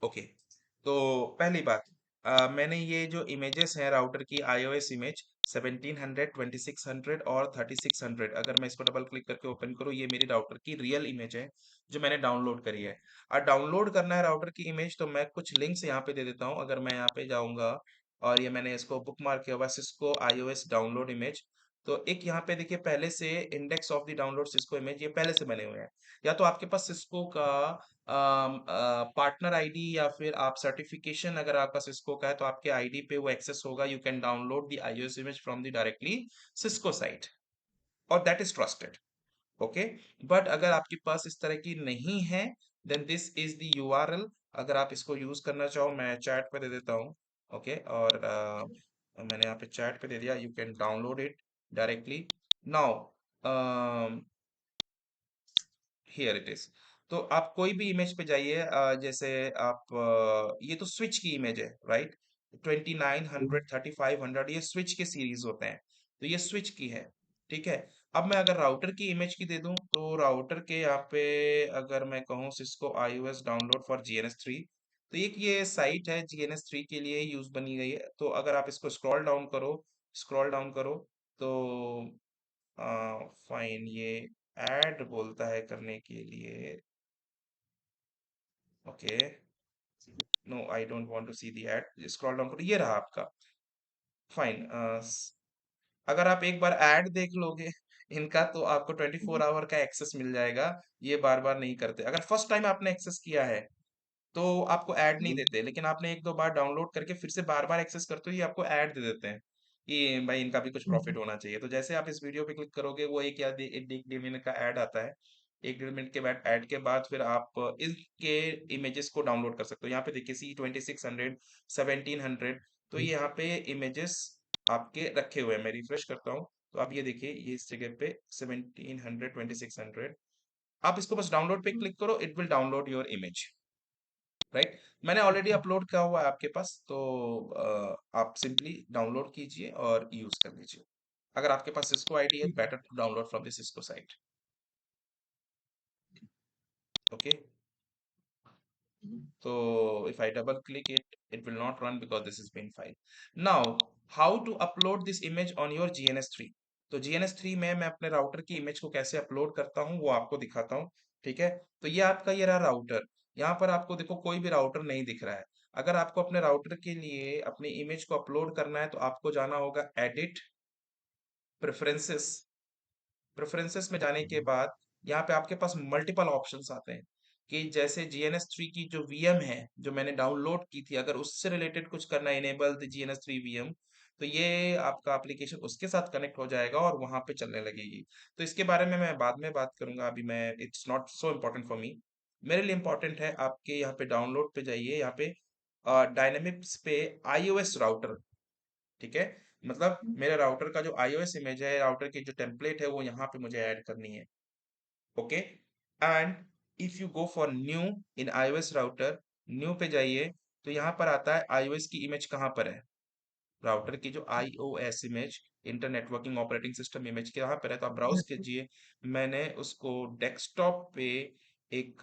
Okay. तो पहली बात, मैंने ये जो इमेजेस हैं राउटर की, iOS इमेज 1700, 2600 और 3600, अगर मैं इसको डबल क्लिक करके ओपन करूँ, ये मेरी राउटर की रियल इमेज है जो मैंने डाउनलोड करी है। और डाउनलोड करना है राउटर की इमेज, तो मैं कुछ लिंक्स यहाँ पे दे देता हूँ। अगर मैं यहाँ पे जाऊँगा और ये मैंने इसको बुक मार्क किया हुआ, सिस्को iOS डाउनलोड इमेज, तो एक यहाँ पे देखिए पहले से index of the download Cisco image, ये पहले से बने हुए हैं। या तो आपके पास सिस्को का पार्टनर आईडी, या फिर आप सर्टिफिकेशन अगर आपका सिस्को का है तो आपके आईडी पे वो एक्सेस होगा। You can download the iOS image from the directly Cisco site, और that is trusted. Okay. But अगर आपके पास इस तरह की नहीं है, then this is the URL. अगर आप इसको यूज करना चाहो, मैं चैट पे दे देता हूँ। ओके। और मैंने यहाँ पे चैट पे दे दिया, you can download it directly now. Here it is. तो आप कोई भी इमेज पे जाइए, जैसे आप ये तो स्विच की इमेज है, राइट? 2900, 3500, ये स्विच के सीरीज होते हैं, तो ये स्विच की है। ठीक है। अब मैं अगर राउटर की इमेज की दे दूं, तो राउटर के यहाँ पे अगर मैं कहूँ Cisco iOS download for GNS3, तो एक ये साइट है GNS3 के लिए यूज बनी गई है। तो अगर आप इसको स्क्रॉल डाउन करो, तो फाइन, ये ऐड बोलता है करने के लिए। Okay. No, I don't want to see the ad, scroll down करो, ये रहा आपका। फाइन। अगर आप एक बार ऐड देख लोगे इनका, तो आपको 24 आवर का एक्सेस मिल जाएगा। ये बार बार नहीं करते। अगर फर्स्ट टाइम आपने एक्सेस किया है तो आपको ऐड नहीं देते, लेकिन आपने एक दो बार डाउनलोड करके फिर से बार बार एक्सेस करते हो, ये आपको ऐड दे देते हैं कि भाई इनका भी कुछ प्रॉफिट होना चाहिए। तो जैसे आप इस वीडियो पे क्लिक करोगे, वो एक या एक एक डेढ़ मिनट का ऐड आता है। एक डेढ़ मिनट के बाद ऐड के बाद फिर आप इनके इमेजेस को डाउनलोड कर सकते हो। यहाँ पे देखिए C2600, 1700, तो ये यहाँ पे इमेजेस आपके रखे हुए हैं। मैं रिफ्रेश करता हूँ, तो आप ये देखिए, ये इस जगह पे 1700, 2600, आप इसको बस डाउनलोड पे क्लिक करो, it will download your image, right? मैंने ऑलरेडी अपलोड किया हुआ है आपके पास, तो आप सिंपली डाउनलोड कीजिए और यूज कर लीजिए। अगर आपके पास सिस्को आईडी है, better to download from the Cisco site. Okay. So if I double click it, it will not run because this is bin file. Now, how to upload this image on your GNS3? तो GNS3 में मैं अपने router की image को कैसे upload करता हूँ वो आपको दिखाता हूँ। ठीक है। तो ये आपका, ये रहा राउटर। यहाँ पर आपको देखो कोई भी राउटर नहीं दिख रहा है। अगर आपको अपने राउटर के लिए अपनी इमेज को अपलोड करना है, तो आपको जाना होगा एडिट, प्रेफरेंसेस। प्रेफरेंसेस में जाने के बाद यहाँ पे आपके पास मल्टीपल ऑप्शंस आते हैं, कि जैसे GNS3 की जो VM है जो मैंने डाउनलोड की थी, अगर उससे रिलेटेड कुछ करना है, इनेबल द GNS3 VM, तो ये आपका एप्लीकेशन उसके साथ कनेक्ट हो जाएगा और वहां पे चलने लगेगी। तो इसके बारे में मैं बाद में बात करूंगा, अभी मैं, it's not so important for me. मेरे लिए इम्पोर्टेंट है आपके यहाँ पे डाउनलोड पे जाइए, यहाँ पे डायनेमिक्स पे iOS राउटर। ठीक है। मतलब मेरे राउटर का जो iOS इमेज है, राउटर की जो टेम्पलेट है, वो यहाँ पे मुझे ऐड करनी है। Okay. And if you go for new in iOS router, new पे जाइए, तो यहाँ पर आता है iOS की इमेज कहाँ पर है। राउटर की जो iOS image, inter networking operating system image के यहाँ पर है, तो आप ब्राउज कीजिए। मैंने उसको डेस्कटॉप पे एक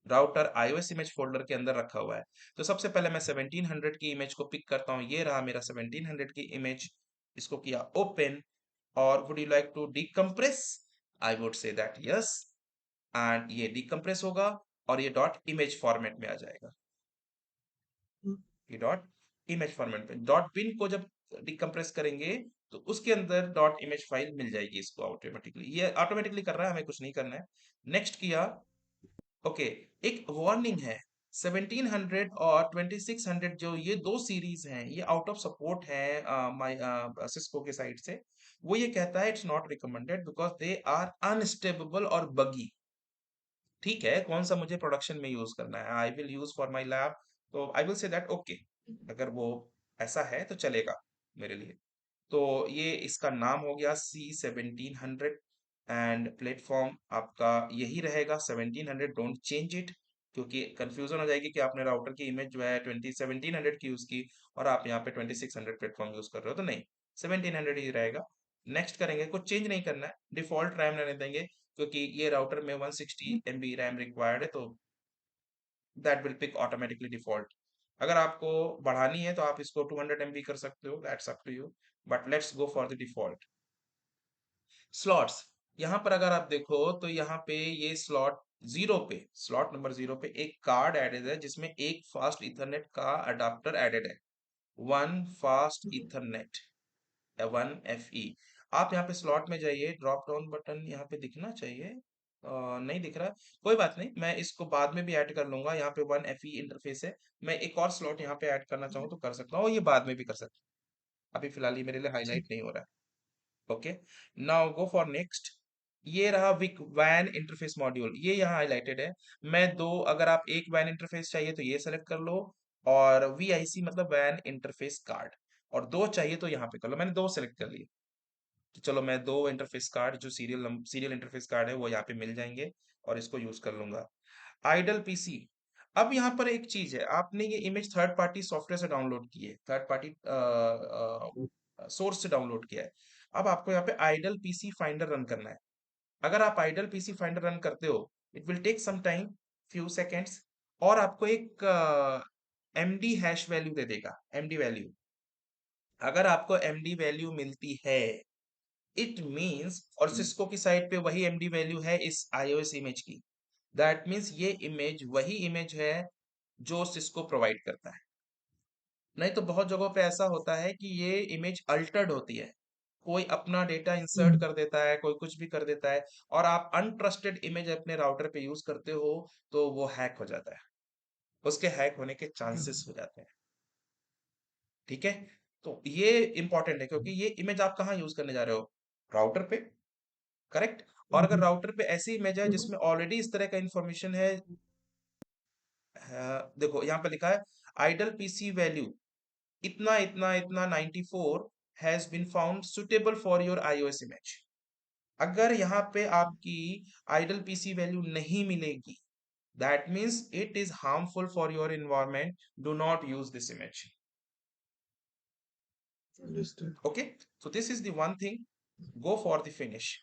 राउटर iOS इमेज फोल्डर के अंदर रखा हुआ है। तो सबसे पहले मैं 1700 की इमेज को पिक करता हूँ, ये रहा मेरा 1700 की इमेज। इसको किया ओपन, और would you like to decompress? I would say that yes. And ये डिकम्प्रेस होगा और ये डॉट इमेज फॉर्मेट में आ जाएगा। ये डॉट इमेज फॉर्मेट में, डॉट बिन को जब डिकम्प्रेस करेंगे, तो उसके अंदर डॉट इमेज फाइल मिल जाएगी इसको ऑटोमेटिकली। ये ऑटोमेटिकली कर रहा है, हमें कुछ नहीं करना है। नेक्स्ट किया। ओके। एक वार्निंग है, 1700 और 2600, जो ये दो सीरीज हैं, ये आउट ऑफ सपोर्ट है माय सिस्को के साइड से। वो ये कहता है it's not recommended because they are unstable और बगी। ठीक है, कौन सा मुझे प्रोडक्शन में यूज करना है, I will use for my lab, तो I will say that okay. अगर वो ऐसा है तो चलेगा मेरे लिए। तो ये इसका नाम हो गया C1700, एंड प्लेटफॉर्म आपका यही रहेगा 1700, डोंट चेंज इट। क्योंकि कंफ्यूजन हो जाएगी कि आपने राउटर की इमेज जो है 1700 की यूज की, और आप यहाँ पे 2600 प्लेटफॉर्म यूज कर रहे हो, तो नहीं, 1700 ही रहेगा। नेक्स्ट करेंगे, कुछ चेंज नहीं करना है, डिफॉल्ट रैम रहने देंगे। क्योंकि ये राउटर में 160 MB रैम रिक्वायर्ड है, तो that will pick automatically default. अगर आपको बढ़ानी है तो आप इसको 200 MB कर सकते हो, that's up to you, but let's go for the default. Slots, यहाँ पर अगर आप देखो तो यहाँ पे ये स्लॉट नंबर जीरो पे एक कार्ड एडेड है जिसमें एक फास्ट इथरनेट का अडाप्टर एडेड है, वन फास्ट इथरनेट, 1FE। आप यहाँ पे स्लॉट में जाइए, ड्रॉप डाउन बटन यहाँ पे दिखना चाहिए, नहीं दिख रहा, कोई बात नहीं, मैं इसको बाद में भी ऐड कर लूंगा। यहाँ पे 1FE इंटरफेस है, मैं एक और स्लॉट यहाँ पे ऐड करना चाहूँ तो कर सकता हूँ, और ये बाद में भी कर सकता हूँ, अभी फिलहाल ये मेरे लिए हाईलाइट ठीक। नहीं हो रहा है। Okay, now go for next. ये रहा विक वैन इंटरफेस मॉड्यूल, ये यहाँ हाईलाइटेड है। मैं दो, अगर आप एक वैन इंटरफेस चाहिए तो ये सेलेक्ट कर लो, और VIC मतलब वैन इंटरफेस कार्ड, और दो चाहिए तो यहाँ पे कर लो, मैंने दो सेलेक्ट कर लिए। तो चलो मैं दो इंटरफेस कार्ड जो सीरियल इंटरफेस कार्ड है वो यहाँ पे मिल जाएंगे, और इसको यूज कर लूंगा। आइडल पीसी, अब यहाँ पर एक चीज है, आपने ये इमेज थर्ड पार्टी सॉफ्टवेयर से डाउनलोड की है, थर्ड पार्टी सोर्स से डाउनलोड किया है। अब आपको यहाँ पे आइडल पीसी फाइंडर रन करना है। अगर आप आइडल पीसी फाइंडर रन करते हो, it will take some time, few seconds, और आपको एक MD हैश वैल्यू दे देगा, MD वैल्यू। अगर आपको MD वैल्यू मिलती है, इट मीन्स, और सिस्को की साइड पे वही MD वैल्यू है इस iOS इमेज की, दैट मीन्स ये इमेज वही इमेज है जो सिस्को प्रोवाइड करता है। नहीं तो बहुत जगहों पे ऐसा होता है कि ये इमेज अल्टर्ड होती है, कोई अपना डेटा इंसर्ट कर देता है, कोई कुछ भी कर देता है, और आप अनट्रस्टेड इमेज अपने राउटर पे यूज करते हो, तो वो हैक हो जाता है, उसके हैक होने के चांसेस हो जाते हैं। ठीक है, तो ये इंपॉर्टेंट है, क्योंकि ये इमेज आप कहाँ यूज करने जा रहे हो, राउटर पे, करेक्ट। और अगर राउटर पे ऐसी इमेज है जिसमें ऑलरेडी इस तरह का इंफॉर्मेशन है, देखो यहाँ पे लिखा है आइडल पीसी वैल्यू इतना इतना इतना 94 has been found suitable for your iOS image. अगर यहाँ पे आपकी आइडल पीसी वैल्यू नहीं मिलेगी, that means it is harmful for your environment, do not use this image. Understood. Okay, so this is the one thing, go for the finish.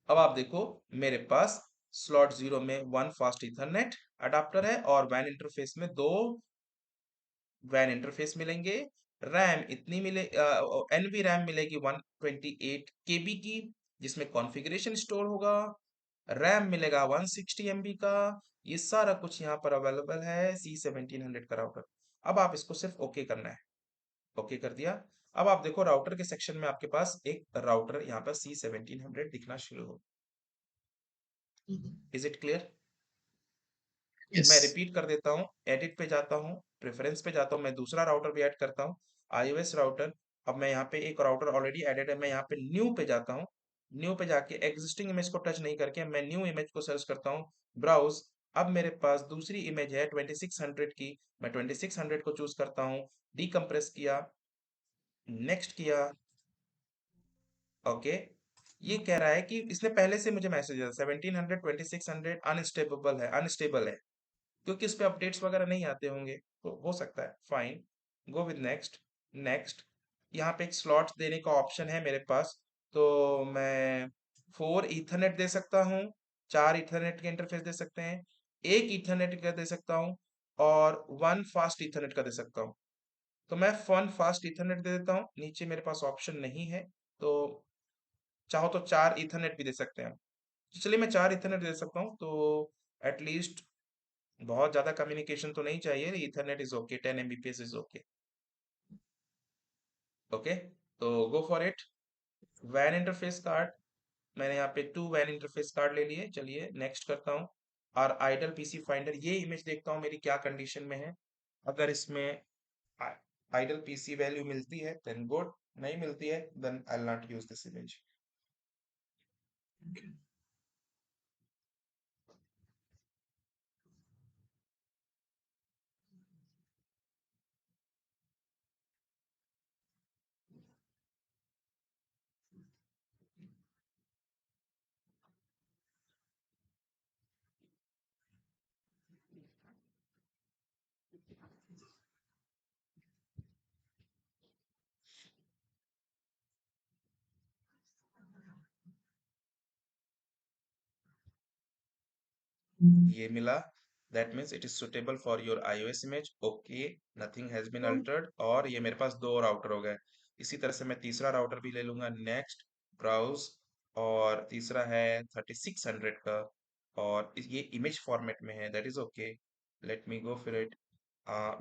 अब आप देखो, मेरे पास स्लॉट जीरो में वन फास्ट इथरनेट अडाप्टर है, और van interface में दो वैन इंटरफेस मिलेंगे। रैम इतनी मिले, NV रैम मिलेगी 128 KB की, जिसमें कॉन्फ़िगरेशन स्टोर होगा। रैम मिलेगा 160 MB का। ये सारा कुछ यहाँ पर अवेलेबल है C1700 का राउटर। अब आप इसको सिर्फ ओके करना है, ओके कर दिया। अब आप देखो राउटर के सेक्शन में आपके पास एक राउटर यहाँ पर C1700 दिखना शुरू हो। Is it clear? यस। मैं रिपीट कर देता हूँ, एडिट पे जाता हूँ, प्रेफरेंस पे जाता हूँ, मैं दूसरा राउटर भी ऐड करता हूँ, iOS राउटर। अब मैं यहाँ पे एक राउटर ऑलरेडी एडेड है, मैं यहाँ पे न्यू पे जाता हूँ। न्यू पे जाके एग्जिस्टिंग इमेज को टच नहीं करके मैं न्यू इमेज को सर्च करता हूँ, ब्राउज। अब मेरे पास दूसरी इमेज है 2600 की, मैं 2600 को चूज करता हूँ, डीकम्प्रेस किया, नेक्स्ट किया, ओके। ये कह रहा है कि इसने पहले से मुझे मैसेज दिया 1700 2600 अनस्टेबल है, क्योंकि इस पे अपडेट्स वगैरह नहीं आते होंगे, तो हो सकता है, fine. Go with next, next. यहाँ पे एक स्लॉट देने का ऑप्शन है मेरे पास, तो मैं 4 ईथरनेट दे सकता हूँ, 4 ईथरनेट के इंटरफेस दे सकते हैं, एक ईथरनेट का दे सकता हूँ, और वन फास्ट ईथरनेट का दे सकता हूँ। तो मैं वन फास्ट ईथरनेट दे देता हूँ, नीचे मेरे पास ऑप्शन नहीं है, तो चाहो तो 4 ईथरनेट भी दे सकते हैं। तो चलिए मैं 4 ईथरनेट दे सकता हूँ, तो एटलीस्ट बहुत ज्यादा कम्युनिकेशन तो नहीं चाहिए, Ethernet is okay, 10 Mbps is okay. Okay, तो गो फॉर इट। वैन इंटरफेस कार्ड, मैंने यहाँ पे 2 वैन इंटरफेस कार्ड ले लिए, चलिए नेक्स्ट करता हूँ। और आइडल पीसी फाइंडर, ये इमेज देखता हूँ मेरी क्या कंडीशन में है। अगर इसमें आइडल पीसी वैल्यू मिलती है देन गुड, नहीं मिलती है then I will not use this image. ये मिला, that means it is suitable for your iOS image, okay, nothing has been altered, और ये मेरे पास दो राउटर हो गए। इसी तरह से मैं तीसरा राउटर भी ले लूंगा, नेक्स्ट, ब्राउज, और तीसरा है 3600 का, और ये इमेज फॉर्मेट में है, that is okay, let me go for it.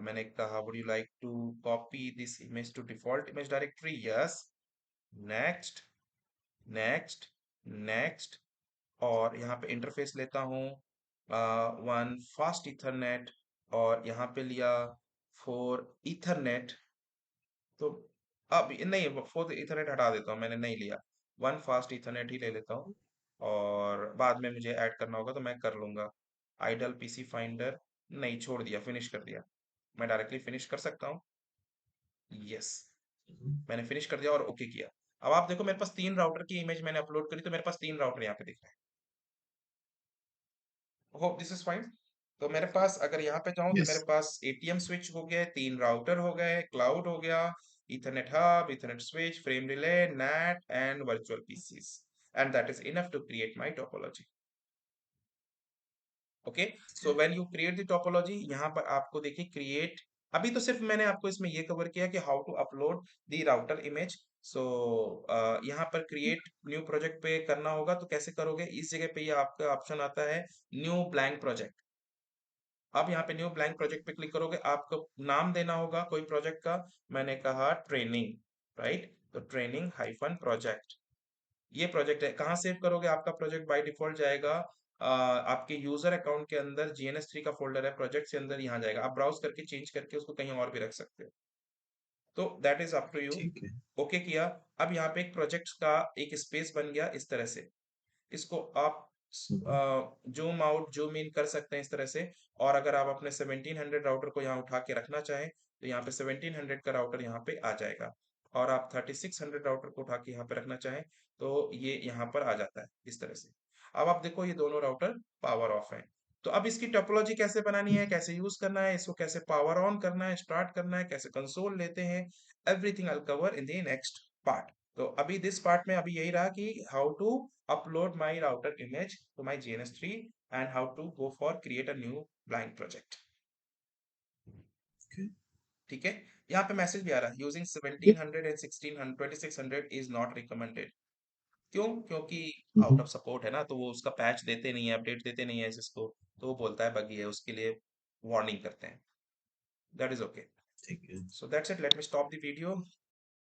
मैंने कहा would you like to copy this image to default image directory, yes, next, next, next, और यहाँ पे इंटरफेस लेता हूँ वन फास्ट इथरनेट, और यहाँ पे लिया फोर इथरनेट, तो अब नहीं, फोर इथरनेट हटा देता हूँ, मैंने नहीं लिया, वन फास्ट इथरनेट ही ले लेता हूँ, और बाद में मुझे ऐड करना होगा तो मैं कर लूंगा। आइडल पीसी फाइंडर नहीं, छोड़ दिया, फिनिश कर दिया, मैं डायरेक्टली फिनिश कर सकता हूँ, यस, मैंने फिनिश कर दिया और ओके किया। अब आप देखो मेरे पास तीन राउटर की इमेज मैंने अपलोड करी, तो मेरे पास तीन राउटर यहाँ पे दिख रहे हैं, होप दिस इज फाइन। तो मेरे पास अगर यहाँ पे जाऊँ तो मेरे Yes. पास एटीएम स्विच हो गया, तीन राउटर हो गए, क्लाउड हो गया, ethernet hub, ethernet switch, frame relay, NAT and virtual PCs, and that is enough to create my topology. Okay, so when you create the topology, यहाँ पर आपको देखिए क्रिएट, अभी तो सिर्फ मैंने आपको इसमें ये कवर किया कि how to upload the router image. So यहाँ पर क्रिएट न्यू प्रोजेक्ट पे करना होगा, तो कैसे करोगे, इस जगह पे ये आपका ऑप्शन आता है न्यू ब्लैंक प्रोजेक्ट। अब यहाँ पे न्यू ब्लैंक प्रोजेक्ट पे क्लिक करोगे, आपको नाम देना होगा कोई प्रोजेक्ट का, मैंने कहा ट्रेनिंग, राइट, तो ट्रेनिंग हाइफन प्रोजेक्ट, ये प्रोजेक्ट है। कहाँ सेव करोगे, आपका प्रोजेक्ट बाय डिफॉल्ट जाएगा आपके यूजर अकाउंट के अंदर, GNS3 का फोल्डर है, प्रोजेक्ट से अंदर यहाँ जाएगा, आप ब्राउज करके चेंज करके उसको कहीं और भी रख सकते हो, तो that is up to you. ठीक है। ओके किया, अब यहाँ पे एक प्रोजेक्ट का एक स्पेस बन गया इस तरह से, इसको आप हम्म, जूम आउट जूम इन कर सकते हैं इस तरह से, और अगर आप अपने 1700 राउटर को यहाँ उठा के रखना चाहें तो यहाँ पे 1700 का राउटर यहाँ पे आ जाएगा, और आप 3600 राउटर को उठा के यहाँ पे रखना चाहें तो ये यहाँ पर आ जाता है इस तरह से। अब आप देखो ये दोनों राउटर पावर ऑफ है, तो अब इसकी टोपोलॉजी कैसे बनानी है, कैसे यूज करना है इसको, कैसे पावर ऑन करना है, स्टार्ट करना है, कैसे कंसोल लेते हैं, everything I cover in the next part. तो अभी दिस पार्ट में अभी यही रहा कि how to upload my router image to my GNS3 and how to go for create a new blank project। okay. ठीक है, यहाँ पे मैसेज भी आ रहा है using Yeah. 1700 and 1600 2600 is not recommended. क्यों, क्योंकि आउट ऑफ Mhm. सपोर्ट है ना, तो वो उसका पैच देते नहीं है, अपडेट देते नहीं है इसको, तो वो बोलता है बगी है, उसके लिए वार्निंग करते हैं, दैट इज ओके। ठीक है। So that's it, let me stop the video.